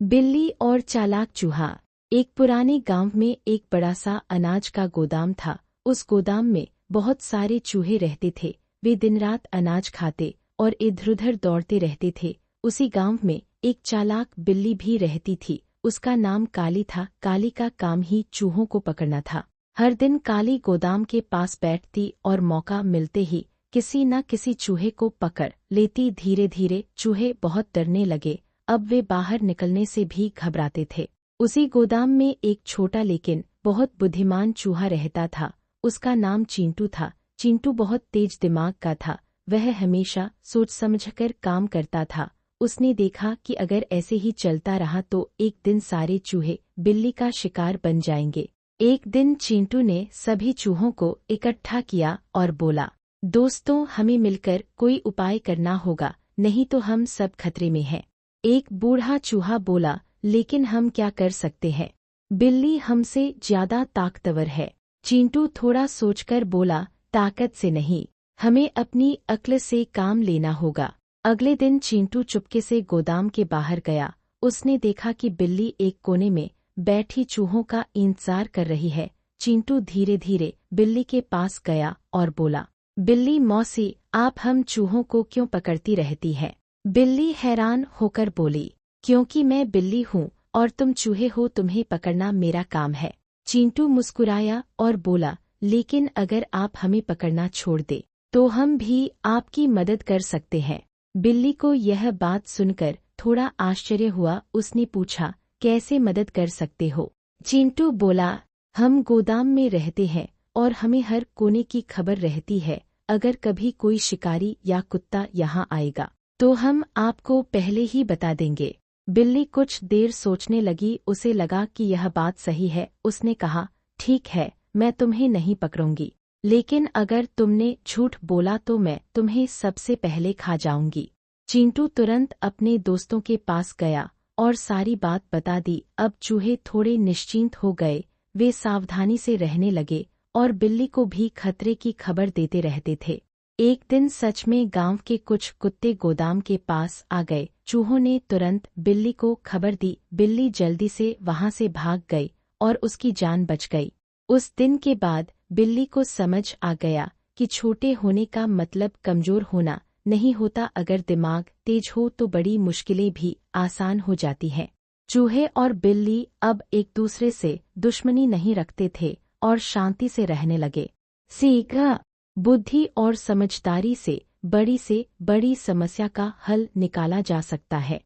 बिल्ली और चालाक चूहा। एक पुराने गांव में एक बड़ा सा अनाज का गोदाम था। उस गोदाम में बहुत सारे चूहे रहते थे। वे दिन रात अनाज खाते और इधर-उधर दौड़ते रहते थे। उसी गांव में एक चालाक बिल्ली भी रहती थी। उसका नाम काली था। काली का काम ही चूहों को पकड़ना था। हर दिन काली गोदाम के पास बैठती और मौका मिलते ही किसी न किसी चूहे को पकड़ लेती। धीरे धीरे चूहे बहुत डरने लगे। अब वे बाहर निकलने से भी घबराते थे। उसी गोदाम में एक छोटा लेकिन बहुत बुद्धिमान चूहा रहता था। उसका नाम चिंटू था। चिंटू बहुत तेज दिमाग का था। वह हमेशा सोच समझकर काम करता था। उसने देखा कि अगर ऐसे ही चलता रहा तो एक दिन सारे चूहे बिल्ली का शिकार बन जाएंगे। एक दिन चिंटू ने सभी चूहों को इकट्ठा किया और बोला, दोस्तों, हमें मिलकर कोई उपाय करना होगा, नहीं तो हम सब खतरे में हैं। एक बूढ़ा चूहा बोला, लेकिन हम क्या कर सकते हैं? बिल्ली हमसे ज्यादा ताकतवर है। चिंटू थोड़ा सोचकर बोला, ताकत से नहीं, हमें अपनी अक्ल से काम लेना होगा। अगले दिन चिंटू चुपके से गोदाम के बाहर गया। उसने देखा कि बिल्ली एक कोने में बैठी चूहों का इंतजार कर रही है। चिंटू धीरे धीरे बिल्ली के पास गया और बोला, बिल्ली मौसी, आप हम चूहों को क्यों पकड़ती रहती है? बिल्ली हैरान होकर बोली, क्योंकि मैं बिल्ली हूँ और तुम चूहे हो, तुम्हें पकड़ना मेरा काम है। चिंटू मुस्कुराया और बोला, लेकिन अगर आप हमें पकड़ना छोड़ दे तो हम भी आपकी मदद कर सकते हैं। बिल्ली को यह बात सुनकर थोड़ा आश्चर्य हुआ। उसने पूछा, कैसे मदद कर सकते हो? चिंटू बोला, हम गोदाम में रहते हैं और हमें हर कोने की खबर रहती है। अगर कभी कोई शिकारी या कुत्ता यहाँ आएगा तो हम आपको पहले ही बता देंगे। बिल्ली कुछ देर सोचने लगी। उसे लगा कि यह बात सही है। उसने कहा, ठीक है, मैं तुम्हें नहीं पकड़ूंगी, लेकिन अगर तुमने झूठ बोला तो मैं तुम्हें सबसे पहले खा जाऊंगी। चिंटू तुरंत अपने दोस्तों के पास गया और सारी बात बता दी। अब चूहे थोड़े निश्चिंत हो गए। वे सावधानी से रहने लगे और बिल्ली को भी खतरे की खबर देते रहते थे। एक दिन सच में गांव के कुछ कुत्ते गोदाम के पास आ गए। चूहों ने तुरंत बिल्ली को खबर दी। बिल्ली जल्दी से वहां से भाग गई और उसकी जान बच गई। उस दिन के बाद बिल्ली को समझ आ गया कि छोटे होने का मतलब कमजोर होना नहीं होता। अगर दिमाग तेज हो तो बड़ी मुश्किलें भी आसान हो जाती हैं। चूहे और बिल्ली अब एक दूसरे से दुश्मनी नहीं रखते थे और शांति से रहने लगे। सीखा, बुद्धि और समझदारी से बड़ी समस्या का हल निकाला जा सकता है।